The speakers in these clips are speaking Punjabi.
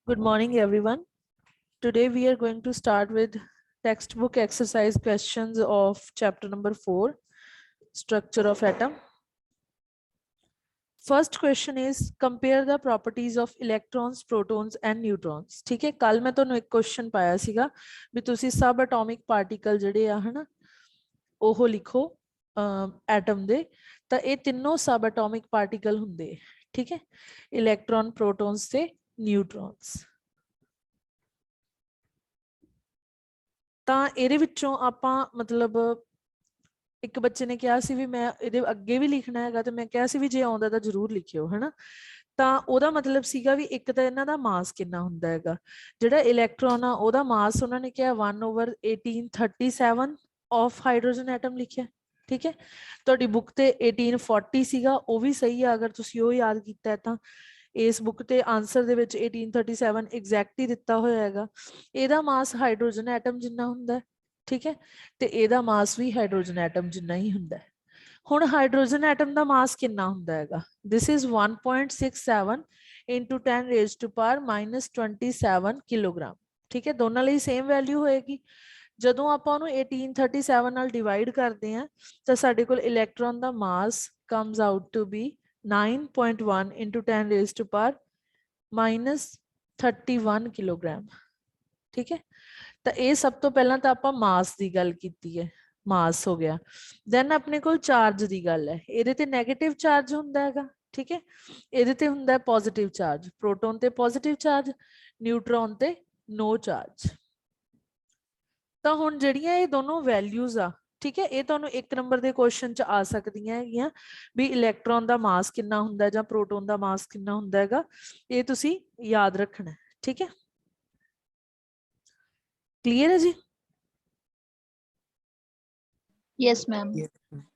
Good morning, everyone. Today we are going to start with textbook exercise questions of chapter number 4, structure of atom. First question is compare the properties of electrons, protons and neutrons. ठीक है, कल मैं ਤੁਹਾਨੂੰ ਇੱਕ क्वेश्चन पाया ਸੀਗਾ ਵੀ ਤੁਸੀਂ ਸਬ ਐਟੋਮਿਕ ਪਾਰਟੀਕਲ ਜਿਹੜੇ ਆ ਹਨਾ ਉਹ ਲਿਖੋ ਐਟਮ ਦੇ ਤਾਂ ਇਹ ਤਿੰਨੋਂ ਸਬ ਐਟੋਮਿਕ ਪਾਰਟੀਕਲ ਹੁੰਦੇ ਠੀਕ ਹੈ ਇਲੈਕਟ੍ਰੋਨ ਪ੍ਰੋਟੋਨਸ ਤੇ ਨਿਊਟਰੋਨਸ ਤਾਂ ਇਹਦੇ ਵਿੱਚੋਂ ਆਪਾਂ ਮਤਲਬ ਇੱਕ ਬੱਚੇ ਨੇ ਕਿਹਾ ਸੀ ਵੀ ਮੈਂ ਇਹਦੇ ਅੱਗੇ ਵੀ ਲਿਖਣਾ ਹੈਗਾ ਤੇ ਮੈਂ ਕਿਹਾ ਸੀ ਵੀ ਜੇ ਆਉਂਦਾ ਤਾਂ ਜ਼ਰੂਰ ਲਿਖਿਓ ਹਨਾ ਤਾਂ ਉਹਦਾ ਮਤਲਬ ਸੀਗਾ ਵੀ ਇੱਕ ਤਾਂ ਇਹਨਾਂ ਦਾ ਮਾਸ ਕਿੰਨਾ ਹੁੰਦਾ ਹੈਗਾ ਜਿਹੜਾ ਇਲੈਕਟ੍ਰੋਨ ਆ ਉਹਦਾ ਮਾਸ ਉਹਨਾਂ ਨੇ ਕਿਹਾ 1/1837 ਆਫ ਹਾਈਡਰੋਜਨ ਐਟਮ ਲਿਖਿਆ ਠੀਕ ਹੈ ਤੁਹਾਡੀ ਬੁੱਕ ਤੇ 1840 ਸੀਗਾ ਉਹ ਵੀ ਸਹੀ ਆ ਅਗਰ ਤੁਸੀਂ ਉਹ ਯਾਦ ਕੀਤਾ ਤਾਂ ਇਸ ਬੁੱਕ ਤੇ ਆਨਸਰ ਦੇ ਵਿੱਚ 1837 ਐਗਜ਼ੈਕਟ ਹੀ ਦਿੱਤਾ ਹੋਇਆ ਹੈਗਾ ਇਹਦਾ ਮਾਸ ਹਾਈਡਰੋਜਨ ਐਟਮ ਜਿੰਨਾ ਹੁੰਦਾ ਠੀਕ ਹੈ ਤੇ ਇਹਦਾ ਮਾਸ ਵੀ ਹਾਈਡਰੋਜਨ ਐਟਮ ਜਿੰਨਾ ਹੀ ਹੁੰਦਾ ਹੁਣ ਹਾਈਡਰੋਜਨ ਐਟਮ ਦਾ ਮਾਸ ਕਿੰਨਾ ਹੁੰਦਾ ਹੈਗਾ this is 1.67 into 10 raised to power -27 kilogram ਠੀਕ ਹੈ ਦੋਨਾਂ ਲਈ ਸੇਮ ਵੈਲਿਊ ਹੋਏਗੀ ਜਦੋਂ ਆਪਾਂ ਉਹਨੂੰ 1837 ਨਾਲ ਡਿਵਾਈਡ ਕਰਦੇ ਹਾਂ ਤਾਂ ਸਾਡੇ ਕੋਲ electron the mass comes out to be 9.1 into 10 raised to power -31 kilogram ਠੀਕ ਹੈ ਤਾਂ ਇਹ ਸਭ ਤੋਂ ਪਹਿਲਾਂ ਤਾਂ ਆਪਾਂ ਮਾਸ ਦੀ ਗੱਲ ਕੀਤੀ ਹੈ ਮਾਸ ਹੋ ਗਿਆ ਦੈਨ ਆਪਣੇ ਕੋਲ ਚਾਰਜ ਦੀ ਗੱਲ ਹੈ ਇਹਦੇ ਤੇ 네ਗੇਟਿਵ ਚਾਰਜ ਹੁੰਦਾ ਹੈਗਾ ਠੀਕ ਹੈ ਇਹਦੇ ਤੇ ਹੁੰਦਾ ਹੈ ਪੋਜ਼ਿਟਿਵ ਚਾਰਜ ਪ੍ਰੋਟੋਨ ਤੇ ਪੋਜ਼ਿਟਿਵ ਚਾਰਜ ਨਿਊਟਰੋਨ ਤੇ ਨੋ ਚਾਰਜ ਤਾਂ ਹੁਣ ਜਿਹੜੀਆਂ ਇਹ ਦੋਨੋਂ ਵੈਲਿਊਜ਼ ਆ ਠੀਕ ਹੈ ਇਹ ਤੁਹਾਨੂੰ 1 ਨੰਬਰ ਦੇ ਕੁਐਸਚਨ ਚ ਆ ਸਕਦੀਆਂ ਹੈਗੀਆਂ ਵੀ ਇਲੈਕਟ੍ਰੋਨ ਦਾ ਮਾਸ ਕਿੰਨਾ ਹੁੰਦਾ ਜਾਂ ਪ੍ਰੋਟੋਨ ਦਾ ਮਾਸ ਕਿੰਨਾ ਹੁੰਦਾ ਹੈਗਾ ਇਹ ਤੁਸੀਂ ਯਾਦ ਰੱਖਣਾ ਠੀਕ ਹੈ क्लियर है जी यस मैम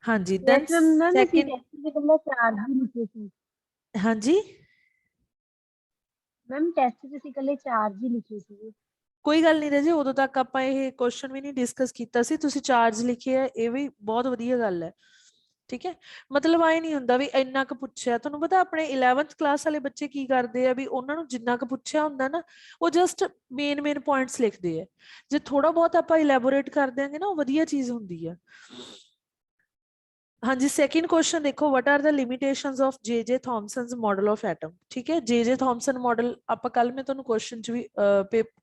हाँ जी देन सेकंड चार्ज भी लिखे थे हाँ जी मैम टेस्ट ਚ ਅਸੀਂ ਕੱਲੇ ਚਾਰਜ ਹੀ ਲਿਖੇ ਸੀ ਕੋਈ ਗੱਲ ਨਹੀਂ ਰਾਜੇ ਉਦੋਂ ਤੱਕ ਆਪਾਂ ਇਹ ਕੁਐਸਚਨ ਵੀ ਨਹੀਂ ਡਿਸਕਸ ਕੀਤਾ ਸੀ ਤੁਸੀਂ ਚਾਰਜ ਲਿਖੇ ਆ ਇਹ ਵੀ ਬਹੁਤ ਵਧੀਆ ਗੱਲ ਹੈ ਠੀਕ ਹੈ ਮਤਲਬ ਆਏ ਨਹੀਂ ਹੁੰਦਾ ਵੀ ਇੰਨਾ ਕੁ ਪੁੱਛਿਆ ਤੁਹਾਨੂੰ ਪਤਾ ਆਪਣੇ 11th ਕਲਾਸ ਵਾਲੇ ਬੱਚੇ ਕੀ ਕਰਦੇ ਆ ਵੀ ਉਹਨਾਂ ਨੂੰ ਜਿੰਨਾ ਕੁ ਪੁੱਛਿਆ ਹੁੰਦਾ ਨਾ ਉਹ ਜਸਟ ਮੇਨ ਪੁਆਇੰਟਸ ਲਿਖਦੇ ਆ ਜੇ ਥੋੜਾ ਬਹੁਤ ਆਪਾਂ ਇਲੈਬੋਰੇਟ ਕਰ ਦਿਆਂਗੇ ਨਾ ਉਹ ਵਧੀਆ ਚੀਜ਼ ਹੁੰਦੀ ਆ ਹਾਂਜੀ ਸੈਕਿੰਡ ਕੁਐਸਚਨ ਦੇਖੋ what are the limitations of J.J. Thomson's model of atom ਠੀਕ ਹੈ J.J. Thomson model ਆਪਾਂ ਕੱਲ ਮੈਂ ਤੁਹਾਨੂੰ ਕੁਐਸਚਨ ਚ ਵੀ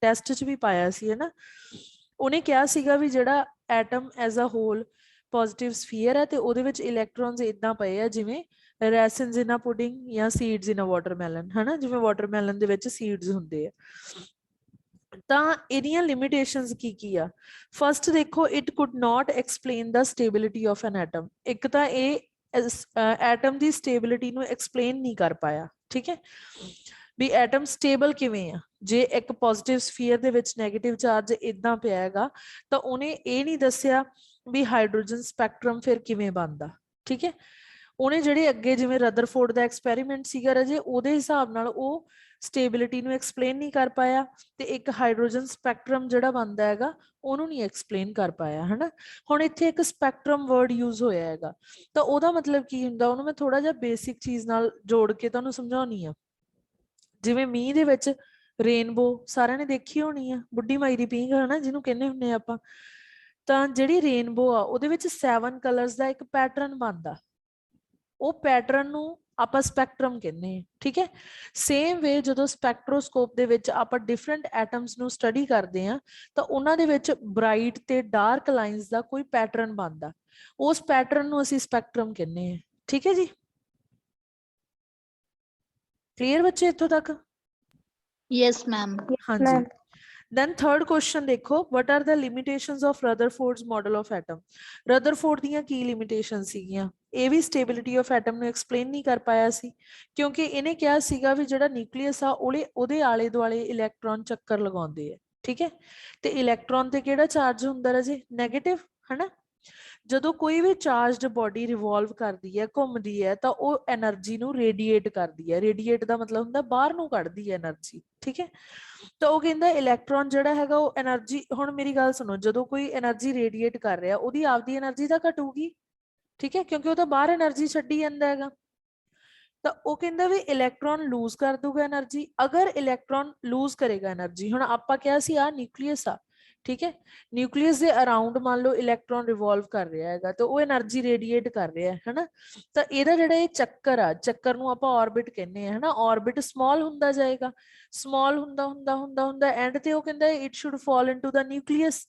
ਟੈਸਟ ਚ ਵੀ ਪਾਇਆ ਸੀ ਹੈ ਨਾ ਉਹਨੇ ਕਿਹਾ ਸੀਗਾ ਵੀ ਜਿਹੜਾ atom as a whole positive sphere ਹੈ ਤੇ ਉਹਦੇ ਵਿੱਚ ਇਲੈਕਟ੍ਰੋਨਸ ਇਦਾਂ ਪਏ ਆ ਜਿਵੇਂ ਰੈਸਿਨਸ ਇਨ ਅ ਪੁਡਿੰਗ ਜਾਂ ਸੀਡਸ ਇਨ ਅ ਵਾਟਰਮੈਲਨ ਹਨਾ ਜਿਵੇਂ ਵਾਟਰਮੈਲਨ ਦੇ ਵਿੱਚ ਸੀਡਸ ਹੁੰਦੇ ਆ ਤਾਂ ਇਹਦੀਆਂ ਲਿਮਿਟੇਸ਼ਨਸ ਕੀ ਆ ਫਸਟ ਦੇਖੋ it could not explain the stability of an atom ਇੱਕ ਤਾਂ ਇਹ ਐਟਮ ਦੀ ਸਟੇਬਿਲਿਟੀ ਨੂੰ ਐਕਸਪਲੇਨ ਨਹੀਂ ਕਰ ਪਾਇਆ ਠੀਕ ਹੈ ਵੀ ਐਟਮ ਸਟੇਬਲ ਕਿਵੇਂ ਆ ਜੇ ਇੱਕ ਪੋਜ਼ਿਟਿਵ ਸਫੀਅਰ ਦੇ ਵਿੱਚ 네ਗੇਟਿਵ ਚਾਰਜ ਇਦਾਂ ਪਿਆ ਹੈਗਾ ਤਾਂ ਉਹਨੇ ਇਹ ਨਹੀਂ ਦੱਸਿਆ ਵੀ ਹਾਈਡਰੋਜਨ ਸਪੈਕਟਰਮ ਫਿਰ ਕਿਵੇਂ ਬਣਦਾ ਠੀਕ ਹੈ ਉਹਨੇ ਜਿਹੜੇ ਅੱਗੇ ਜਿਵੇਂ ਰਦਰਫੋਰਡ ਦਾ ਐਕਸਪੈਰੀਮੈਂਟ ਸੀਗਾ ਰਾਜੇ ਉਹਦੇ ਹਿਸਾਬ ਨਾਲ ਉਹ ਸਟੇਬਿਲਿਟੀ ਨੂੰ ਐਕਸਪਲੇਨ ਨਹੀਂ ਕਰ ਪਾਇਆ ਤੇ ਇੱਕ ਹਾਈਡਰੋਜਨ ਸਪੈਕਟਰਮ ਜਿਹੜਾ ਬਣਦਾ ਹੈਗਾ ਉਹਨੂੰ ਨਹੀਂ ਐਕਸਪਲੇਨ ਕਰ ਪਾਇਆ ਹਨਾ ਹੁਣ ਇੱਥੇ ਇੱਕ ਸਪੈਕਟਰਮ ਵਰਡ ਯੂਜ਼ ਹੋਇਆ ਹੈਗਾ ਤਾਂ ਉਹਦਾ ਮਤਲਬ ਕੀ ਹੁੰਦਾ ਉਹਨੂੰ ਮੈਂ ਥੋੜਾ ਜਿਹਾ ਬੇਸਿਕ ਚੀਜ਼ ਨਾਲ ਜੋੜ ਕੇ ਤੁਹਾਨੂੰ ਸਮਝਾਉਣੀ ਆ ਜਿਵੇਂ ਮੀਂਹ ਦੇ ਵਿੱਚ ਰੇਨਬੋ ਸਾਰਿਆਂ ਨੇ ਦੇਖੀ ਹੋਣੀ ਆ ਬੁੱਢੀ ਮਾਈ ਦੀ ਪੀਂਘ ਹਨਾ ਜਿਹਨੂੰ ਕਹਿੰਦੇ ਹੁੰਦੇ ਆਪਾਂ ਤਾਂ ਜਿਹੜੀ ਰੇਨਬੋ ਆ ਉਹਦੇ ਵਿੱਚ 7 ਕਲਰਸ ਦਾ ਇੱਕ ਪੈਟਰਨ ਬਣਦਾ ਉਹ ਪੈਟਰਨ ਨੂੰ ਆਪਾਂ ਸਪੈਕਟਰਮ ਕਹਿੰਦੇ ਹਾਂ ਠੀਕ ਹੈ ਸੇਮ ਵੇ ਜਦੋਂ ਸਪੈਕਟਰੋਸਕੋਪ ਦੇ ਵਿੱਚ ਆਪਾਂ ਡਿਫਰੈਂਟ ਐਟਮਸ ਨੂੰ ਸਟੱਡੀ ਕਰਦੇ ਹਾਂ ਤਾਂ ਉਹਨਾਂ ਦੇ ਵਿੱਚ ਬ੍ਰਾਈਟ ਤੇ ਡਾਰਕ ਲਾਈਨਸ ਦਾ ਕੋਈ ਪੈਟਰਨ ਬਣਦਾ ਉਸ ਪੈਟਰਨ ਨੂੰ ਅਸੀਂ ਸਪੈਕਟਰਮ ਕਹਿੰਦੇ ਹਾਂ ਠੀਕ ਹੈ ਜੀ ਕਲੀਅਰ ਬੱਚੇ ਇੱਥੋਂ ਤੱਕ यस मैम ਹਾਂਜੀ then third question ਦੇਖੋ what are the limitations of Rutherford's model of atom Rutherford ਦੀਆਂ ਕੀ ਲਿਮਿਟੇਸ਼ਨ ਸੀਗੀਆਂ ਇਹ ਵੀ ਸਟੇਬਿਲਿਟੀ ਆਫ ਐਟਮ ਨੂੰ ਐਕਸਪਲੇਨ ਨਹੀਂ ਕਰ ਪਾਇਆ ਸੀ ਕਿਉਂਕਿ ਇਹਨੇ ਕਿਹਾ ਸੀਗਾ ਵੀ ਜਿਹੜਾ ਨਿਊਕਲੀਅਸ ਆ ਉਹਦੇ ਆਲੇ ਦੁਆਲੇ ਇਲੈਕਟ੍ਰੋਨ ਚੱਕਰ ਲਗਾਉਂਦੇ ਆ ਠੀਕ ਹੈ ਤੇ ਇਲੈਕਟ੍ਰੋਨ ਤੇ ਕਿਹੜਾ ਚਾਰਜ ਹੁੰਦਾ ਰਾਜੇ 네ਗੇਟਿਵ ਹਨਾ ਜਦੋਂ ਕੋਈ ਵੀ ਚਾਰਜਡ ਬੋਡੀ ਰਿਵੋਲਵ ਕਰਦੀ ਹੈ ਘੁੰਮਦੀ ਹੈ ਤਾਂ ਉਹ એનર્ਜੀ ਨੂੰ ਰੇਡੀਏਟ ਕਰਦੀ ਹੈ ਰੇਡੀਏਟ ਦਾ ਮਤਲਬ ਹੁੰਦਾ ਬਾਹਰ ਨੂੰ ਕੱਢਦੀ ਹੈ એનર્ਜੀ ਠੀਕ ਹੈ ਤਾਂ ਉਹ ਕਹਿੰਦਾ ਇਲੈਕਟ੍ਰੋਨ ਜਿਹੜਾ ਹੈਗਾ ਉਹ એનર્ਜੀ ਹੁਣ ਮੇਰੀ ਗੱਲ ਸੁਣੋ ਜਦੋਂ ਕੋਈ એનર્ਜੀ ਰੇਡੀਏਟ ਕਰ ਰਿਹਾ ਉਹਦੀ ਆਪਦੀ એનર્ਜੀ ਤਾਂ ਘਟੂਗੀ ਠੀਕ ਹੈ ਕਿਉਂਕਿ ਉਹ ਤਾਂ ਬਾਹਰ એનર્ਜੀ ਛੱਡੀ ਜਾਂਦਾ ਹੈਗਾ ਤਾਂ ਉਹ ਕਹਿੰਦਾ ਵੀ ਇਲੈਕਟ੍ਰੋਨ ਲੂਜ਼ ਕਰ ਦੂਗਾ એનર્ਜੀ। ਅਗਰ ਇਲੈਕਟ੍ਰੋਨ ਲੂਜ਼ ਕਰੇਗਾ એનર્ਜੀ, ਹੁਣ ਆਪਾਂ ਕਿਹਾ ਸੀ ਆ ਨਿਊਕਲੀਅਸ ਆ, ਠੀਕ ਹੈ, ਨਿਊਕਲੀਅਸ ਦੇ ਅਰਾਊਂਡ ਮੰਨ ਲਓ ਇਲੈਕਟ੍ਰੋਨ ਰਿਵੋਲਵ ਕਰ ਰਿਹਾ ਹੈਗਾ ਤਾਂ ਉਹ એનર્ਜੀ ਰੇਡੀਏਟ ਕਰ ਰਿਹਾ ਹੈ ਹਨਾ। ਤਾਂ ਇਹਦਾ ਜਿਹੜਾ ਇਹ ਚੱਕਰ ਆ, ਚੱਕਰ ਨੂੰ ਆਪਾਂ ਆਰਬਿਟ ਕਹਿੰਦੇ ਆ ਹਨਾ, ਆਰਬਿਟ ਸਮਾਲ ਹੁੰਦਾ ਜਾਏਗਾ, ਸਮਾਲ ਹੁੰਦਾ ਹੁੰਦਾ ਹੁੰਦਾ ਹੁੰਦਾ ਐਂਡ ਤੇ ਉਹ ਕਹਿੰਦਾ it should fall into the nucleus.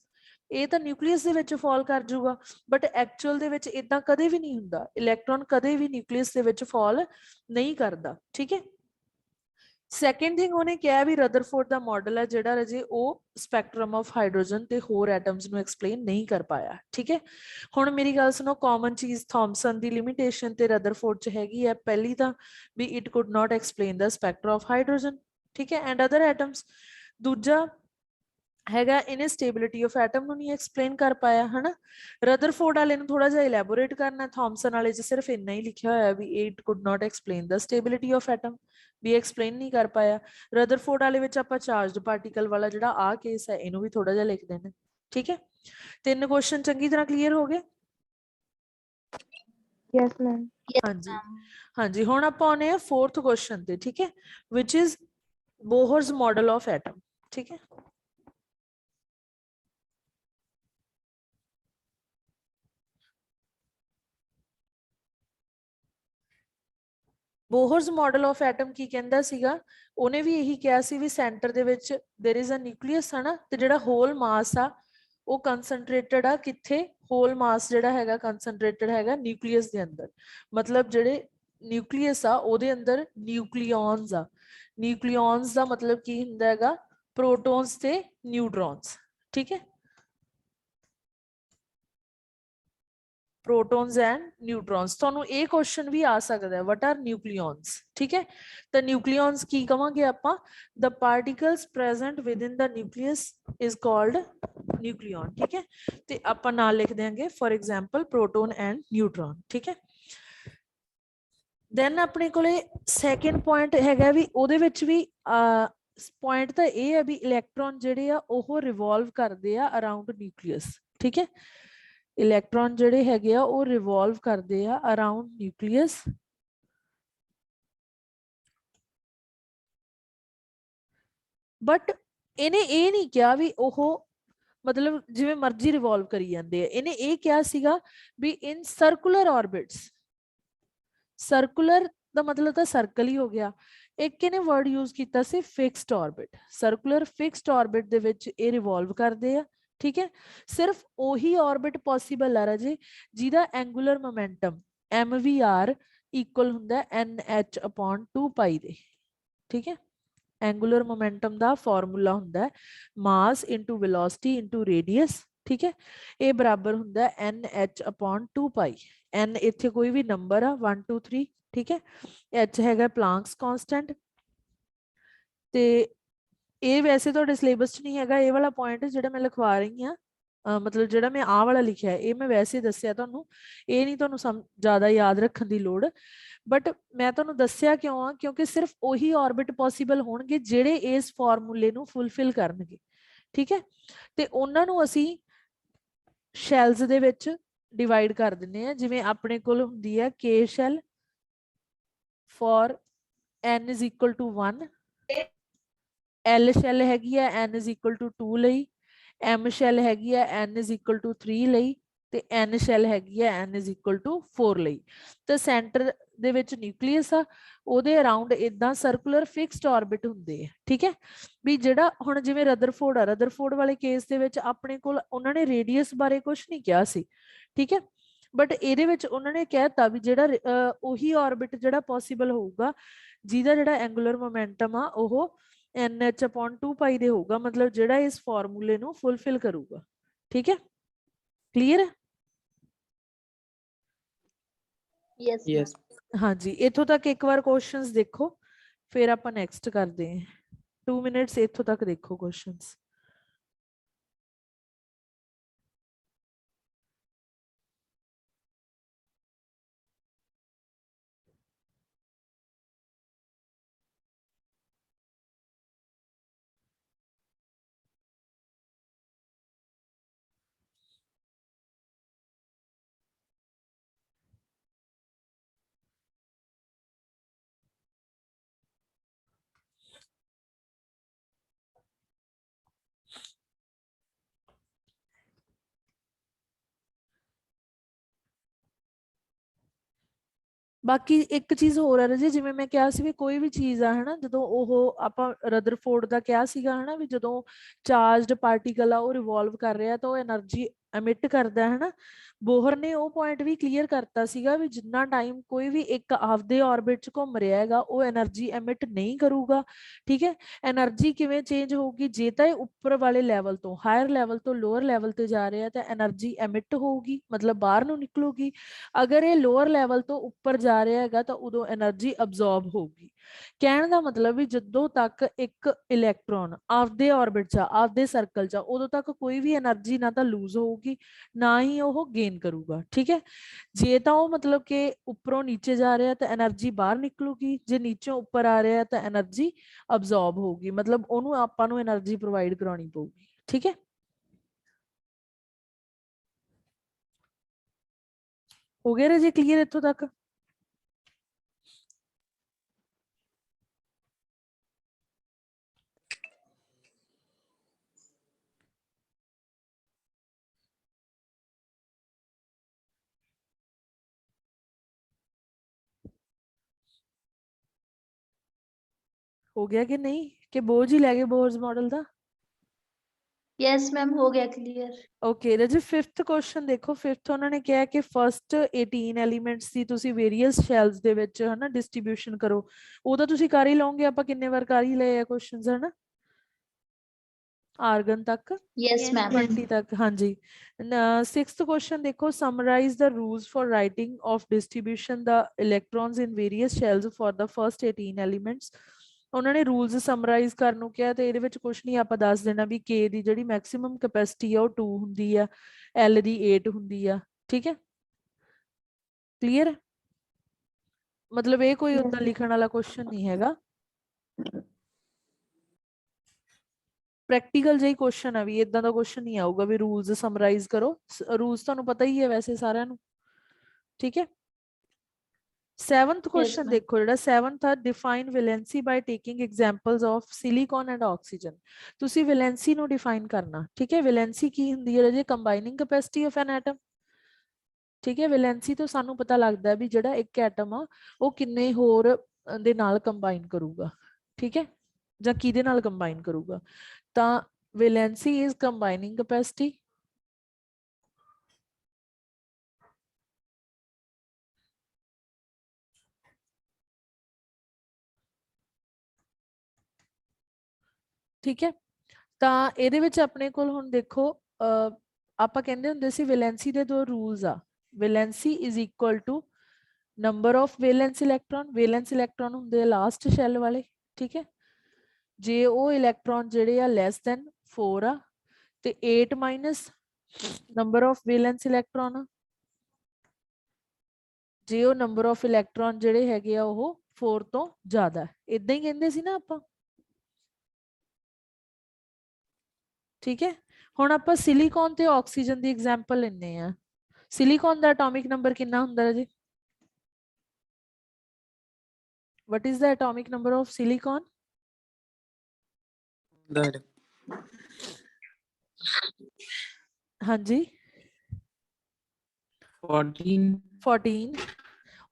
ਇਹ ਤਾਂ ਨਿਊਕਲੀਅਸ ਦੇ ਵਿੱਚ ਫਾਲ ਕਰ ਜਾਊਗਾ, ਬਟ ਐਕਚੁਅਲ ਦੇ ਵਿੱਚ ਇਦਾਂ ਕਦੇ ਵੀ ਨਹੀਂ ਹੁੰਦਾ, ਇਲੈਕਟ੍ਰੋਨ ਕਦੇ ਵੀ ਨਿਊਕਲੀਅਸ ਦੇ ਵਿੱਚ ਫਾਲ ਨਹੀਂ ਕਰਦਾ, ਠੀਕ ਹੈ। ਸੈਕੰਡ ਥਿੰਗ ਉਹਨੇ ਕਿਹਾ ਵੀ ਰਦਰਫੋਰਡ ਦਾ ਮਾਡਲ ਹੈ ਜਿਹੜਾ ਰਜੇ ਉਹ ਸਪੈਕਟਰਮ ਆਫ ਹਾਈਡਰੋਜਨ ਤੇ ਹੋਰ ਐਟਮਸ ਨੂੰ ਐਕਸਪਲੇਨ ਨਹੀਂ ਕਰ ਪਾਇਆ, ਠੀਕ ਹੈ। ਹੁਣ ਮੇਰੀ ਗੱਲ ਸੁਣੋ, ਕਾਮਨ ਚੀਜ਼ ਥਾਮਸਨ ਦੀ ਲਿਮਿਟੇਸ਼ਨ ਤੇ ਰਦਰਫੋਰਡ ਚ ਹੈਗੀ ਹੈ। ਪਹਿਲੀ ਤਾਂ ਵੀ it could not explain the spectrum of hydrogen, ਠੀਕ ਹੈ, ਐਂਡ ਅਦਰ ਐਟਮਸ। ਦੂਜਾ ਹੈਗਾ ਇਨਸਟੇਬਿਲਿਟੀ ਆਫ ਐਟਮ ਨੂੰ ਨਹੀਂ ਐਕਸਪਲੇਨ ਕਰ ਪਾਇਆ ਹਨਾ। ਰਦਰਫੋਰਡ ਵਾਲੇ ਨੂੰ ਥੋੜਾ ਜਿਹਾ ਇਲੈਬੋਰੇਟ ਕਰਨਾ, ਥਾਮਸਨ ਵਾਲੇ 'ਚ ਸਿਰਫ ਇੰਨਾ ਹੀ ਲਿਖਿਆ ਹੋਇਆ ਵੀ it could not explain the stability of atom, ਵੀ ਐਕਸਪਲੇਨ ਨਹੀਂ ਕਰ ਪਾਇਆ। ਰਦਰਫੋਰਡ ਵਾਲੇ ਵਿੱਚ ਆਪਾਂ ਚਾਰਜਡ ਪਾਰਟੀਕਲ ਵਾਲਾ ਜਿਹੜਾ ਆ ਕੇਸ ਹੈ ਇਹਨੂੰ ਵੀ ਥੋੜਾ ਜਿਹਾ ਲਿਖ ਦੇਣਾ, ਠੀਕ ਹੈ। ਤਿੰਨ ਕੁਐਸਚਨ ਚੰਗੀ ਤਰ੍ਹਾਂ ਕਲੀਅਰ ਹੋ ਗਏ? Yes, ma'am. Yes, ਹਾਂਜੀ ma'am. ਹਾਂਜੀ, ਹੁਣ ਆਪਾਂ ਆਉਨੇ ਆ ਫੋਰਥ ਕੁਐਸਚਨ ਤੇ, ਠੀਕ ਹੈ, ਵਿਚ ਇਜ਼ ਬੋਹਰਸ ਮਾਡਲ ਆਫ ਐਟਮ, ਠੀਕ ਹੈ। ਬੋਹਰਸ ਮਾਡਲ ਆਫ ਐਟਮ ਕੀ ਕਹਿੰਦਾ ਸੀਗਾ, ਉਹਨੇ ਵੀ ਇਹੀ ਕਿਹਾ ਸੀ ਵੀ ਸੈਂਟਰ ਦੇ ਵਿੱਚ देयर इज अ ਨਿਊਕਲੀਅਸ ਹੈ ਨਾ, ਤੇ ਜਿਹੜਾ ਹੋਲ ਮਾਸ ਆ ਉਹ ਕਨਸੈਂਟਰੇਟਡ ਆ ਕਿੱਥੇ, ਹੋਲ ਮਾਸ ਜਿਹੜਾ ਹੈਗਾ ਕਨਸੈਂਟਰੇਟਡ ਹੈਗਾ ਨਿਊਕਲੀਅਸ ਦੇ ਅੰਦਰ। ਮਤਲਬ ਜਿਹੜੇ ਨਿਊਕਲੀਅਸ ਆ ਉਹਦੇ ਅੰਦਰ ਨਿਊਕਲੀਓਨਸ ਆ, ਨਿਊਕਲੀਓਨਸ ਦਾ ਮਤਲਬ ਕੀ ਹੁੰਦਾ ਹੈਗਾ, ਪ੍ਰੋਟੋਨਸ ਤੇ ਨਿਊਟਰੋਨਸ, ਠੀਕ ਹੈ, protons and neutrons। ਤੁਹਾਨੂੰ ਇਹ ਕੁਐਸਚਨ ਵੀ ਆ ਸਕਦਾ ਹੈ, what are nucleons, ਠੀਕ ਹੈ। ਤਾਂ ਨਿਊਕਲੀਓਨਸ ਕੀ ਕਵਾਂਗੇ ਆਪਾਂ, the particles present within the nucleus is called nucleon, ਠੀਕ ਹੈ। ਤੇ ਆਪਾਂ ਨਾਲ ਲਿਖ ਦਿਆਂਗੇ for example proton and neutron, ਠੀਕ ਹੈ। ਦੈਨ ਆਪਣੇ ਕੋਲੇ ਸੈਕਿੰਡ ਪੁਆਇੰਟ ਹੈਗਾ ਵੀ ਉਹਦੇ ਵਿੱਚ ਵੀ ਪੁਆਇੰਟ ਤਾਂ ਇਹ ਹੈ ਵੀ ਇਲੈਕਟ੍ਰੋਨ ਜਿਹੜੇ ਆ ਉਹ ਰਿਵੋਲਵ ਕਰਦੇ ਆ ਅਰਾਊਂਡ ਨਿਊਕਲੀਅਸ, ਠੀਕ ਹੈ। ਇਲੈਕਟ੍ਰੋਨ ਜਿਹੜੇ ਹੈਗੇ ਆ ਉਹ ਰਿਵੋਲਵ ਕਰਦੇ ਆ ਅਰਾਊਂਡ ਨਿਊਕਲੀਅਸ, ਬਟ ਇਹਨੇ ਇਹ ਨਹੀਂ ਕਿਹਾ ਵੀ ਉਹ ਮਤਲਬ ਜਿਵੇਂ ਮਰਜ਼ੀ ਰਿਵੋਲਵ ਕਰੀ ਜਾਂਦੇ ਆ, ਇਹਨੇ ਇਹ ਕਿਹਾ ਸੀਗਾ ਵੀ ਇਨ ਸਰਕੂਲਰ ਆਰਬਿਟਸ। ਸਰਕੂਲਰ ਦਾ ਮਤਲਬ ਤਾਂ ਸਰਕਲ ਹੀ ਹੋ ਗਿਆ। ਇੱਕ ਇਹਨੇ ਵਰਡ ਯੂਜ਼ ਕੀਤਾ ਸੀ fixed orbit, circular fixed orbit ਦੇ ਵਿੱਚ ਇਹ ਰਿਵੋਲਵ ਕਰਦੇ ਆ, ਠੀਕ ਹੈ। ਸਿਰਫ ਉਹੀ ਆਰਬਿਟ ਪੋਸੀਬਲ ਆ ਰਾਜੇ ਜਿਹਦਾ ਐਂਗੂਲਰ ਮੋਮੈਂਟਮ mvr ਇਕੁਅਲ ਹੁੰਦਾ nh/2 ਦੇ, ਠੀਕ ਹੈ। ਐਂਗੂਲਰ ਮੋਮੈਂਟਮ ਦਾ ਫਾਰਮੂਲਾ ਹੁੰਦਾ ਮਾਸ ਇਨਟੂ ਵੈਲੋਸਿਟੀ ਇਨਟੂ ਰੇਡੀਅਸ, ਠੀਕ ਹੈ। ਇਹ ਬਰਾਬਰ ਹੁੰਦਾ nh/2। n ਇੱਥੇ ਕੋਈ ਵੀ ਨੰਬਰ ਆ 1 2 3, ਠੀਕ ਹੈ। h ਹੈਗਾ ਪਲਾਂਕਸ ਕਾਂਸਟੈਂਟ। ਤੇ ਇਹ ਵੈਸੇ ਤੁਹਾਡੇ ਸਿਲੇਬਸ 'ਚ ਨਹੀਂ ਹੈਗਾ ਇਹ ਵਾਲਾ ਪੁਆਇੰਟ ਜਿਹੜਾ ਮੈਂ ਲਿਖਵਾ ਰਹੀ ਹਾਂ, ਮਤਲਬ ਜਿਹੜਾ ਮੈਂ ਆਹ ਵਾਲਾ ਲਿਖਿਆ ਇਹ ਮੈਂ ਵੈਸੇ ਦੱਸਿਆ ਤੁਹਾਨੂੰ, ਇਹ ਨਹੀਂ ਤੁਹਾਨੂੰ ਜ਼ਿਆਦਾ ਯਾਦ ਰੱਖਣ ਦੀ ਲੋੜ, ਬਟ ਮੈਂ ਤੁਹਾਨੂੰ ਦੱਸਿਆ ਕਿਉਂ ਆ, ਕਿਉਂਕਿ ਸਿਰਫ ਉਹੀ ਆਰਬਿਟ ਪੋਸੀਬਲ ਹੋਣਗੇ ਜਿਹੜੇ ਇਸ ਫਾਰਮੂਲੇ ਨੂੰ ਫੁੱਲਫਿਲ ਕਰਨਗੇ, ਠੀਕ ਹੈ। ਤੇ ਉਹਨਾਂ ਨੂੰ ਅਸੀਂ ਸ਼ੈਲਸ ਦੇ ਵਿੱਚ ਡਿਵਾਈਡ ਕਰ ਦਿੰਦੇ ਆ, ਜਿਵੇਂ ਆਪਣੇ ਕੋਲ ਹੁੰਦੀ ਹੈ ਕੇ shell for n is equal to 1, L shell ਹੈਗੀ ਆ n is equal to 2 ਲਈ, M ਸ਼ੈਲ ਹੈਗੀ ਆ n is equal to 3 ਲਈ, ਤੇ N ਸ਼ੈਲ ਹੈਗੀ ਆ n is equal to 4 ਲਈ। ਤੇ ਸੈਂਟਰ ਦੇ ਵਿੱਚ ਨਿਊਕਲੀਅਸ ਆ, ਉਹਦੇ ਅਰਾਊਂਡ ਇਦਾਂ ਸਰਕੂਲਰ ਫਿਕਸਡ ਆਰਬਿਟ ਹੁੰਦੇ ਆ, ਠੀਕ ਹੈ। ਵੀ ਜਿਹੜਾ ਹੁਣ ਜਿਵੇਂ ਰਦਰਫੋਰਡ ਆ, ਰਦਰਫੋਰਡ ਵਾਲੇ ਕੇਸ ਦੇ ਵਿੱਚ ਆਪਣੇ ਕੋਲ ਉਹਨਾਂ ਨੇ ਰੇਡੀਅਸ ਬਾਰੇ ਕੁਝ ਨਹੀਂ ਕਿਹਾ ਸੀ, ਠੀਕ ਹੈ। ਬਟ ਇਹਦੇ ਵਿੱਚ ਉਹਨਾਂ ਨੇ ਕਹਿਤਾ ਵੀ ਜਿਹੜਾ ਉਹੀ ਆਰਬਿਟ ਜਿਹੜਾ ਪੋਸੀਬਲ ਹੋਊਗਾ ਜਿਹਦਾ ਜਿਹੜਾ ਐਂਗੂਲਰ ਮੋਮੈਂਟਮ ਆ ਉਹ nh/2 ਦੇ ਹੋਊਗਾ, ਮਤਲਬ ਜਿਹੜਾ ਇਸ ਫਾਰਮੂਲੇ ਨੂੰ ਫੁੱਲਫਿਲ ਕਰੂਗਾ, ਠੀਕ ਹੈ। ਕਲੀਅਰ ਹੈ? Yes, ma'am. Yes. ਹਾਂਜੀ, ਇੱਥੋਂ ਤੱਕ ਇੱਕ ਵਾਰ ਕੁਐਸਚਨਸ ਦੇਖੋ ਫਿਰ ਆਪਾਂ ਨੈਕਸਟ ਕਰਦੇ ਹਾਂ। 2 ਮਿੰਟਸ ਇੱਥੋਂ ਤੱਕ ਦੇਖੋ ਕੁਐਸਚਨਸ। ਬਾਕੀ ਇੱਕ ਚੀਜ਼ ਹੋਰ ਹੈ ਰਾਜੇ, ਜਿਵੇਂ ਮੈਂ ਕਿਹਾ ਸੀ ਵੀ ਕੋਈ ਵੀ ਚੀਜ਼ ਆ ਹਨਾ, ਜਦੋਂ ਉਹ ਆਪਾਂ ਰਦਰਫੋਰਡ ਦਾ ਕਿਹਾ ਸੀਗਾ ਹਨਾ, ਵੀ ਜਦੋਂ ਚਾਰਜਡ ਪਾਰਟੀਕਲ ਆ ਉਹ ਰਿਵੋਲਵ ਕਰ ਰਿਹਾ ਤਾਂ ਉਹ એનર્ਜੀ ਐਮਿਟ ਕਰਦਾ ਹੈ ਹਨਾ। ਬੋਹਰ ਨੇ ਉਹ ਪੁਆਇੰਟ ਵੀ ਕਲੀਅਰ ਕਰਤਾ ਸੀਗਾ ਵੀ ਜਿੰਨਾ ਟਾਈਮ ਕੋਈ ਵੀ ਇੱਕ ਆਪਦੇ ਆਰਬਿਟ 'ਚ ਘੁੰਮ ਰਿਹਾ ਹੈਗਾ ਉਹ એનર્ਜੀ ਐਮਿਟ ਨਹੀਂ ਕਰੂਗਾ। ਠੀਕ ਹੈ, એનર્ਜੀ ਕਿਵੇਂ ਚੇਂਜ ਹੋਊਗੀ, ਜੇ ਤਾਂ ਇਹ ਉੱਪਰ ਵਾਲੇ ਲੈਵਲ ਤੋਂ ਹਾਇਰ ਲੈਵਲ ਤੋਂ ਲੋਅਰ ਲੈਵਲ ਤੇ ਜਾ ਰਿਹਾ ਤਾਂ એનર્ਜੀ ਐਮਿਟ ਹੋਊਗੀ, ਮਤਲਬ ਬਾਹਰ ਨੂੰ ਨਿਕਲੂਗੀ। ਅਗਰ ਇਹ ਲੋਅਰ ਲੈਵਲ ਤੋਂ ਉੱਪਰ ਜਾ ਰਿਹਾ ਹੈਗਾ ਤਾਂ ਉਦੋਂ એનર્ਜੀ ਅਬਜ਼ੌਰਬ ਹੋਊਗੀ। ਕਹਿਣ ਦਾ ਮਤਲਬ ਵੀ ਜਦੋਂ ਤੱਕ ਇੱਕ ਇਲੈਕਟ੍ਰੋਨ ਆਪਦੇ ਆਰਬਿਟ 'ਚ ਆਪਦੇ ਸਰਕਲ 'ਚ ਉਦੋਂ ਤੱਕ ਕੋਈ ਵੀ એનર્ਜੀ ਨਾ ਤਾਂ ਲੂਜ਼ ਹੋਊਗੀ ਨਾ ਹੀ ਉਹ ਗੇਨ ਕਰੂਗਾ। ਠੀਕ ਹੈ, ਜੇ ਤਾਂ ਉਹ ਮਤਲਬ ਕਿ ਉੱਪਰੋਂ ਨੀਚੇ ਜਾ ਰਿਹਾ ਤਾਂ એનર્ਜੀ ਬਾਹਰ ਨਿਕਲੂਗੀ, ਜੇ ਨੀਚੋਂ ਉੱਪਰ ਆ ਰਿਹਾ ਤਾਂ એનર્ਜੀ ਅਬਜ਼ੌਰਬ ਹੋਊਗੀ, ਮਤਲਬ ਉਹਨੂੰ ਆਪਾਂ ਨੂੰ એનર્ਜੀ ਪ੍ਰੋਵਾਈਡ ਕਰਾਉਣੀ ਪਊਗੀ। ਠੀਕ ਹੈ, ਹੋ ਗਿਆ ਰਾਜੇ ਕਲੀਅਰ ਇੱਥੋਂ ਤੱਕ? ਹੋ ਗਿਆ ਕਿ ਨਹੀਂ, ਕਿ ਬੋਝ ਹੀ ਲੈ ਗਏ ਬੋਹਰਜ਼ ਮਾਡਲ ਦਾ? यस मैम हो गया क्लियर। ਓਕੇ ਰਾਜੇ, 5th ਕੁਐਸਚਨ ਦੇਖੋ। 5th ਉਹਨਾਂ ਨੇ ਕਿਹਾ ਕਿ ਫਰਸਟ 18 ਐਲੀਮੈਂਟਸ ਦੀ ਤੁਸੀਂ ਵੇਰੀਅਸ ਸ਼ੈਲਸ ਦੇ ਵਿੱਚ ਹਨਾ ਡਿਸਟ੍ਰੀਬਿਊਸ਼ਨ ਕਰੋ। ਉਹਦਾ ਤੁਸੀਂ ਕਰ ਹੀ ਲਓਗੇ, ਆਪਾਂ ਕਿੰਨੇ ਵਾਰ ਕਰ ਹੀ ਲਏ ਆ ਕੁਐਸਚਨਸ ਹਨਾ, ਆਰਗਨ ਤੱਕ यस मैम। 20 ਤੱਕ। ਹਾਂਜੀ, 6th ਕੁਐਸਚਨ ਦੇਖੋ, summarise the rules for writing of distribution the electrons in various shells for the first 18 elements। ਉਹਨਾਂ ਨੇ ਰੂਲਸ ਸਮਰਾਈਜ਼ ਕਰਨ ਨੂੰ ਕਿਹਾ ਤੇ ਇਹਦੇ ਵਿੱਚ ਕੁਝ ਨਹੀਂ, ਆਪਾਂ ਦੱਸ ਦੇਣਾ ਵੀ K ਦੀ ਜਿਹੜੀ ਮੈਕਸਿਮਮ ਕੈਪੈਸਿਟੀ ਆ ਉਹ 2 ਹੁੰਦੀ ਆ, L ਦੀ 8 ਹੁੰਦੀ ਆ। ਠੀਕ ਹੈ, ਕਲੀਅਰ? ਮਤਲਬ ਇਹ ਕੋਈ ਉਦਾਂ ਲਿਖਣ ਵਾਲਾ ਕੁਐਸਚਨ ਨਹੀਂ ਹੈਗਾ, ਪ੍ਰੈਕਟੀਕਲ ਜਿਹੀ ਕੁਐਸਚਨ ਆ, ਵੀ ਇਦਾਂ ਦਾ ਕੁਐਸਚਨ ਨਹੀਂ ਆਊਗਾ ਵੀ ਰੂਲਸ ਸਮਰਾਈਜ਼ ਕਰੋ। ਰੂਲਸ ਤੁਹਾਨੂੰ ਪਤਾ ਹੀ ਹੈ ਵੈਸੇ ਸਾਰਿਆਂ ਨੂੰ। ਠੀਕ ਹੈ, 7th ਕੁਐਸਚਨ ma'am. ਦੇਖੋ, ਜਿਹੜਾ 7th ਆ, define valency by taking examples of silicon and oxygen. ਤੁਸੀਂ ਵੈਲੈਂਸੀ ਨੂੰ ਡਿਫਾਈਨ ਕਰਨਾ। ਠੀਕ ਹੈ, ਵੈਲੈਂਸੀ ਕੀ ਹੁੰਦੀ ਹੈ ਰਾਜੇ? Combining capacity of an atom. ਠੀਕ ਹੈ, ਵੈਲੈਂਸੀ ਤੋਂ ਸਾਨੂੰ ਪਤਾ ਲੱਗਦਾ ਵੀ ਜਿਹੜਾ ਇੱਕ ਐਟਮ ਆ ਉਹ ਕਿੰਨੇ ਹੋਰ ਦੇ ਨਾਲ ਕੰਬਾਈਨ ਕਰੂਗਾ। ਠੀਕ ਹੈ, ਜਾਂ ਕਿਹਦੇ ਨਾਲ ਕੰਬਾਈਨ ਕਰੂਗਾ, ਤਾਂ ਵੈਲੈਂਸੀ ਇਜ਼ ਕੰਬਾਈਨਿੰਗ ਕੈਪੈਸਿਟੀ। ਠੀਕ ਹੈ, ਤਾਂ ਇਹਦੇ ਵਿੱਚ ਆਪਣੇ ਕੋਲ ਹੁਣ ਦੇਖੋ ਆਪਾਂ ਕਹਿੰਦੇ ਹੁੰਦੇ ਸੀ ਵੈਲੈਂਸੀ ਦੇ ਦੋ ਰੂਲਸ ਆ। Valency is equal to number of valence electron. Valence electron ਹੁੰਦੇ ਆ ਲਾਸਟ ਸ਼ੈਲ ਵਾਲੇ। ਠੀਕ ਹੈ, ਜੇ ਉਹ ਇਲੈਕਟ੍ਰੋਨ ਜਿਹੜੇ ਆ ਲੈਸ ਦੈਨ 4 ਆ ਤੇ 8 minus number of valence electron ਆ, ਜੇ ਉਹ ਨੰਬਰ ਆਫ ਇਲੈਕਟ੍ਰੋਨ ਜਿਹੜੇ ਹੈਗੇ ਆ ਉਹ 4 ਤੋਂ ਜ਼ਿਆਦਾ। ਇਦਾਂ ਹੀ ਕਹਿੰਦੇ ਸੀ ਨਾ ਆਪਾਂ। ਠੀਕ ਹੈ, ਹੁਣ ਆਪਾਂ ਸਿਲੀਕਨ ਤੇ ਆਕਸੀਜਨ ਦੀ ਐਗਜ਼ਾਮਪਲ ਲੈਂਦੇ ਆ। ਸਿਲੀਕਨ ਦਾ ਐਟੋਮਿਕ ਨੰਬਰ ਕਿੰਨਾ ਹੁੰਦਾ ਹੈ ਜੀ? What is the atomic number of silicon? ਹਾਂਜੀ 14।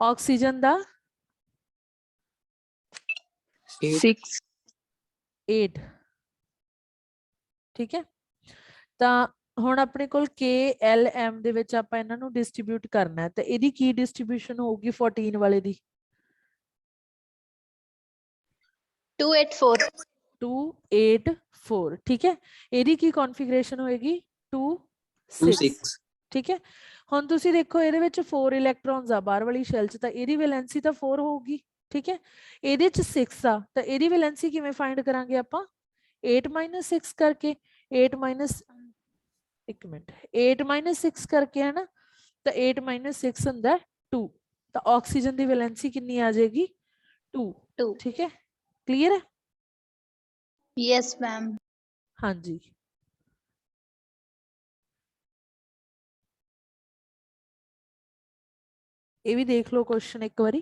ਆਕਸੀਜਨ ਦਾ 6। 8। ਠੀਕ ਹੈ, ਤਾਂ ਹੁਣ ਆਪਣੇ ਕੋਲ KLM ਦੇ ਵਿੱਚ ਆਪਾਂ ਇਹਨਾਂ ਨੂੰ ਡਿਸਟ੍ਰੀਬਿਊਟ ਕਰਨਾ ਹੈ, ਤਾਂ ਇਹਦੀ ਕੀ ਡਿਸਟ੍ਰੀਬਿਊਸ਼ਨ ਹੋਊਗੀ 14 ਵਾਲੇ ਦੀ? 284। 284। ਠੀਕ ਹੈ, ਇਹਦੀ ਕੀ ਕਨਫੀਗਰੇਸ਼ਨ ਹੋਏਗੀ? 2 6। ਠੀਕ ਹੈ, ਹੁਣ ਤੁਸੀਂ ਦੇਖੋ ਇਹਦੇ ਵਿੱਚ 4 ਇਲੈਕਟ੍ਰੋਨਸ ਆ ਬਾਹਰ ਵਾਲੀ ਸ਼ੈਲ 'ਚ, ਤਾਂ ਇਹਦੀ ਵੈਲੈਂਸੀ ਤਾਂ 4 ਹੋਊਗੀ। ਠੀਕ ਹੈ, ਇਹਦੇ 'ਚ 6 ਆ, ਤਾਂ ਇਹਦੀ ਵੈਲੈਂਸੀ ਕਿਵੇਂ ਫਾਈਂਡ ਕਰਾਂਗੇ ਆਪਾਂ? 8 - 6 ਕਰਕੇ। 8 ਮਾਈਨਸ 1 ਮਿੰਟ 8 - 6 ਕਰਕੇ ਹੈ ਨਾ, ਤਾਂ 8 - 6 ਹੁੰਦਾ 2, ਤਾਂ ਆਕਸੀਜਨ ਦੀ ਵੈਲੈਂਸੀ ਕਿੰਨੀ ਆ ਜਾਏਗੀ? 2। ਠੀਕ ਹੈ, ਕਲੀਅਰ ਹੈ? Yes ma'am. ਹਾਂਜੀ, ਇਹ ਵੀ ਦੇਖ ਲਓ ਕੁਐਸਚਨ ਇੱਕ ਵਾਰੀ।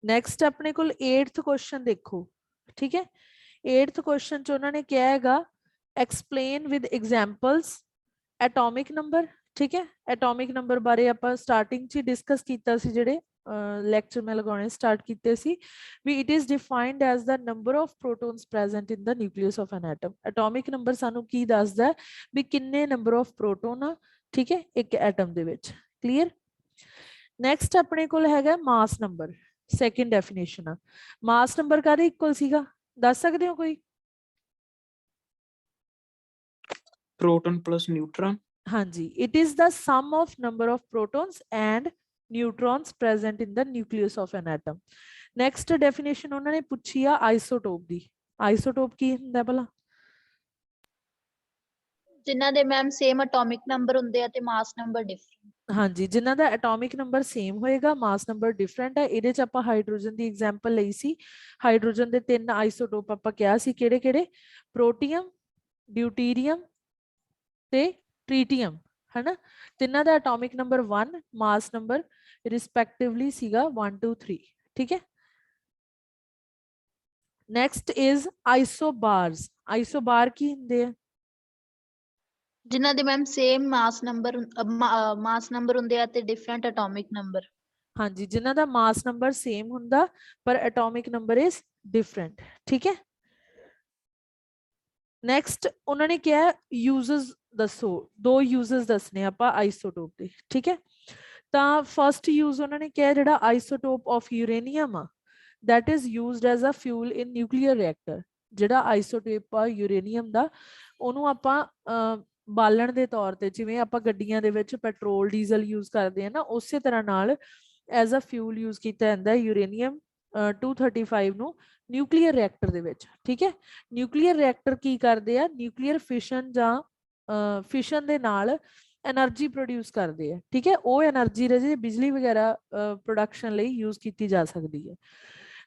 ਨੈਕਸਟ ਆਪਣੇ ਕੋਲ 8th ਕੁਐਸਚਨ ਦੇਖੋ। ਠੀਕ ਹੈ, 8th ਕੁਐਸਚਨ 'ਚ ਉਹਨਾਂ ਨੇ ਕਿਹਾ ਹੈਗਾ explain with examples atomic number. ठीक है एटॉमिक नंबर बारे ਆਪਾਂ ਸਟਾਰਟਿੰਗ 'ਚ ਡਿਸਕਸ ਕੀਤਾ ਸੀ ਜਿਹੜੇ ਲੈਕਚਰ ਮੈਂ ਲਗਾਉਣੇ ਸਟਾਰਟ ਕੀਤੇ ਸੀ ਵੀ it is defined as the number of protons present in the nucleus of an atom atomic number ਸਾਨੂੰ ਕੀ ਦੱਸਦਾ ਵੀ ਕਿੰਨੇ ਨੰਬਰ ਆਫ ਪ੍ਰੋਟੋਨ ਆ ਠੀਕ ਹੈ ਇੱਕ ਐਟਮ ਦੇ ਵਿੱਚ ਕਲੀਅਰ ਨੈਕਸਟ ਆਪਣੇ ਕੋਲ ਹੈਗਾ ਮਾਸ ਨੰਬਰ ਸੈਕਿੰਡ ਡੈਫੀਨੇਸ਼ਨ ਆ ਮਾਸ ਨੰਬਰ ਕਾਹਦੇ ਇਕੁਅਲ ਸੀਗਾ ਦੱਸ ਸਕਦੇ ਹੋ ਕੋਈ proton plus neutron. ਹਾਂਜੀ it is the sum of number of protons and neutrons present in the nucleus of an atom next definition ਉਹਨਾਂ ਨੇ ਪੁੱਛੀ ਆ ਆਈਸੋਟੋਪ ਦੀ ਆਈਸੋਟੋਪ ਕੀ ਹੁੰਦਾ ਭਲਾ ਜਿਨ੍ਹਾਂ ਦੇ ਮੈਮ ਸੇਮ ਐਟੋਮਿਕ ਨੰਬਰ ਹੁੰਦੇ ਆ ਤੇ ਮਾਸ ਨੰਬਰ ਡਿਫਰੈਂਟ ਹਾਂਜੀ ਜਿਨ੍ਹਾਂ ਦਾ ਐਟੋਮਿਕ ਨੰਬਰ ਸੇਮ ਹੋਏਗਾ ਮਾਸ ਨੰਬਰ ਡਿਫਰੈਂਟ ਹੈ ਇਹਦੇ ਚ ਆਪਾਂ ਹਾਈਡਰੋਜਨ ਦੀ ਐਗਜ਼ਾਮਪਲ ਲਈ ਸੀ ਹਾਈਡਰੋਜਨ ਦੇ ਤਿੰਨ ਆਈਸੋਟੋਪ ਆਪਾਂ ਕਿਹਾ ਸੀ ਕਿਹੜੇ ਕਿਹੜੇ ਪ੍ਰੋਟੀਅਮ ਡਿਊਟੀਰੀਅਮ ਤੇ ट्रीटियम है ना तिना दा atomic number 1 mass number respectively सीगा 1 2 3 ठीक है नेक्स्ट इज आइसोबार्स आइसोबार की हुंदे आ ਜਿਨ੍ਹਾਂ ਦੇ ਮੈਮ ਸੇਮ ਮਾਸ ਨੰਬਰ ਹੁੰਦੇ ਆ ਤੇ ਡਿਫਰੈਂਟ ਐਟੋਮਿਕ ਨੰਬਰ हाँ जी जिन्हां दा मास नंबर सेम हुंदा पर एटॉमिक नंबर इज डिफरेंट ठीक है नेक्स्ट उन्होंने क्या यूजेस दसो दो यूजेस दसने ਆਪਾਂ ਆਈਸੋਟੋਪ ਦੇ ਠੀਕ ਹੈ ਤਾਂ ਫਰਸਟ ਯੂਜ਼ ਉਹਨਾਂ ਨੇ ਕਿਹਾ ਜਿਹੜਾ ਆਈਸੋਟੋਪ ਆਫ ਯੂਰੇਨੀਅਮ ਆ that is used as a fuel in nuclear reactor ਜਿਹੜਾ ਆਈਸੋਟੋਪ ਆ ਯੂਰੇਨੀਅਮ ਦਾ ਉਹਨੂੰ ਆਪਾਂ ਬਾਲਣ ਦੇ ਤੌਰ ਤੇ ਜਿਵੇਂ ਆਪਾਂ ਗੱਡੀਆਂ ਦੇ ਵਿੱਚ ਪੈਟਰੋਲ ਡੀਜ਼ਲ ਯੂਜ਼ ਕਰਦੇ ਆ ਨਾ ਉਸੇ ਤਰ੍ਹਾਂ ਨਾਲ ਐਜ਼ ਅ ਫਿਊਲ ਯੂਜ਼ ਕੀਤਾ ਜਾਂਦਾ ਯੂਰੇਨੀਅਮ 235 ਨੂੰ ਨਿਊਕਲੀਅਰ ਰਿਐਕਟਰ ਦੇ ਵਿੱਚ ਠੀਕ ਹੈ ਨਿਊਕਲੀਅਰ ਰਿਐਕਟਰ ਕੀ ਕਰਦੇ ਆ ਨਿਊਕਲੀਅਰ ਫਿਸ਼ਨ ਜਾਂ ਫਿਸ਼ਨ ਦੇ ਨਾਲ એનર્ਜੀ ਪ੍ਰੋਡਿਊਸ ਕਰਦੇ ਆ ਠੀਕ ਹੈ ਉਹ એનર્ਜੀ ਰਜੇ ਬਿਜਲੀ ਵਗੈਰਾ ਪ੍ਰੋਡਕਸ਼ਨ ਲਈ ਯੂਜ਼ ਕੀਤੀ ਜਾ ਸਕਦੀ ਹੈ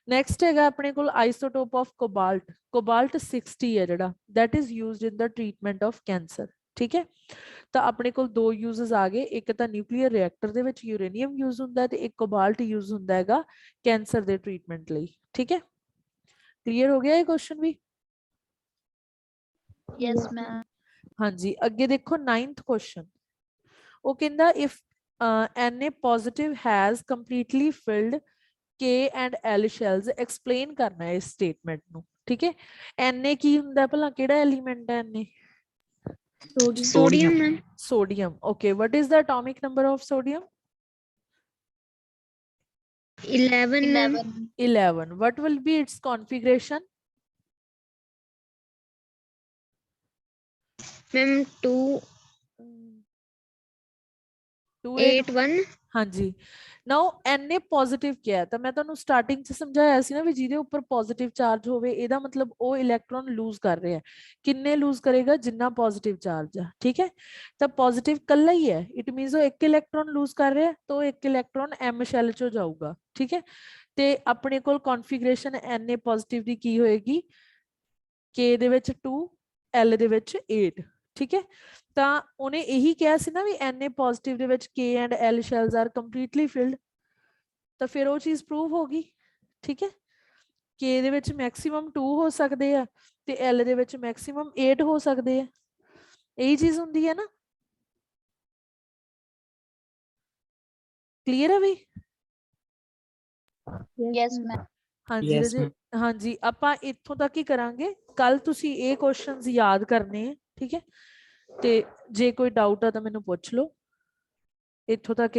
ਨੈਕਸਟ ਹੈਗਾ ਆਪਣੇ ਕੋਲ ਆਈਸੋਟੋਪ ਆਫ ਕੋਬਾਲਟ 60 ਹੈ ਜਿਹੜਾ that is used in the treatment of cancer ਠੀਕ ਹੈ ਤਾਂ ਆਪਣੇ ਕੋਲ ਦੋ ਯੂਜ਼ਸ ਆ ਗਏ ਇੱਕ ਤਾਂ ਨਿਊਕਲੀਅਰ ਰਿਐਕਟਰ ਦੇ ਵਿੱਚ ਯੂਰੇਨੀਅਮ ਯੂਜ਼ ਹੁੰਦਾ ਤੇ ਇੱਕ ਕੋਬਾਲਟ ਯੂਜ਼ ਹੁੰਦਾ ਹੈਗਾ ਕੈਂਸਰ ਦੇ ਟ੍ਰੀਟਮੈਂਟ ਲਈ ਠੀਕ ਹੈ ਕਲੀਅਰ ਹੋ ਗਿਆ ਇਹ ਕੁਐਸਚਨ ਵੀ ਯੈਸ ਮੈਮ ਹਾਂਜੀ ਅੱਗੇ ਦੇਖੋ 9th ਕੁਐਸਚਨ ਉਹ ਕਹਿੰਦਾ if Na positive has completely filled K and L shells explain ਕਰਨਾ ਹੈ ਇਸ ਸਟੇਟਮੈਂਟ ਨੂੰ ਠੀਕ ਹੈ Na ਕੀ ਹੁੰਦਾ ਭਲਾ ਕਿਹੜਾ ਐਲੀਮੈਂਟ ਹੈ Na Sodium, ma'am. sodium okay what is the atomic number of sodium 11, ma'am. 11 what will be its configuration Ma'am, 2, 8, 1. ਹਾਂਜੀ ਨਾਓ Na ਪੋਜ਼ਿਟਿਵ ਕਿਹਾ ਤਾਂ ਮੈਂ ਤੁਹਾਨੂੰ ਸਟਾਰਟਿੰਗ ਚ ਸਮਝਾਇਆ ਸੀ ਨਾ ਵੀ ਜਿਹਦੇ ਉੱਪਰ ਪੋਜ਼ਿਟਿਵ ਚਾਰਜ ਹੋਵੇ ਇਹਦਾ ਮਤਲਬ ਉਹ ਇਲੈਕਟ੍ਰੋਨ ਲੂਜ਼ ਕਰ ਰਿਹਾ ਕਿੰਨੇ ਲੂਜ਼ ਕਰੇਗਾ ਜਿੰਨਾ ਪੋਜ਼ਿਟਿਵ ਚਾਰਜ ਆ ਠੀਕ ਹੈ ਤਾਂ ਪੋਜ਼ਿਟਿਵ ਕੱਲਾ ਹੀ ਹੈ ਇਟ ਮੀਨਸ ਉਹ ਇੱਕ ਇਲੈਕਟ੍ਰੋਨ ਲੂਜ਼ ਕਰ ਰਿਹਾ ਤਾਂ ਉਹ ਇੱਕ ਇਲੈਕਟ੍ਰੋਨ M ਸ਼ੈਲ ਚੋਂ ਜਾਊਗਾ ਠੀਕ ਹੈ ਤੇ ਆਪਣੇ ਕੋਲ ਕਨਫੀਗਰੇਸ਼ਨ Na ਪੋਜ਼ਿਟਿਵ ਦੀ ਕੀ ਹੋਏਗੀ K ਦੇ ਵਿੱਚ 2 L ਦੇ ਵਿੱਚ 8 ਠੀਕ ਹੈ ਤਾਂ ਉਹਨੇ ਇਹੀ ਕਿਹਾ ਸੀ ਨਾ ਵੀ Na ਪੋਜ਼ਿਟਿਵ ਦੇ ਵਿੱਚ K and L shells are completely filled ਤਾਂ ਫਿਰ ਉਹ ਚੀਜ਼ ਪ੍ਰੂਵ ਹੋ ਗਈ ਠੀਕ ਹੈ K ਦੇ ਵਿੱਚ ਮੈਕਸਿਮਮ 2 ਹੋ ਸਕਦੇ ਆ ਤੇ L ਦੇ ਵਿੱਚ ਮੈਕਸਿਮਮ 8 ਹੋ ਸਕਦੇ ਆ ਇਹੀ ਚੀਜ਼ ਹੁੰਦੀ ਹੈ ਨਾ ਕਲੀਅਰ ਹੈ ਵੀ ਯੈਸ ਮੈਮ ਹਾਂਜੀ Yes, ਰਜੇ ma'am. ਹਾਂਜੀ ਆਪਾਂ ਇੱਥੋਂ ਤੱਕ ਹੀ ਕਰਾਂਗੇ ਕੱਲ ਤੁਸੀਂ ਇਹ ਕੁਐਸਚਨਸ ਯਾਦ ਕਰਨੇ ਆ ਠੀਕ ਹੈ ਤੇ ਜੇ ਕੋਈ ਡਾਊਟ ਆ ਤਾਂ ਮੈਨੂੰ ਪੁੱਛ ਲਓ ਇੱਥੋਂ ਤੱਕ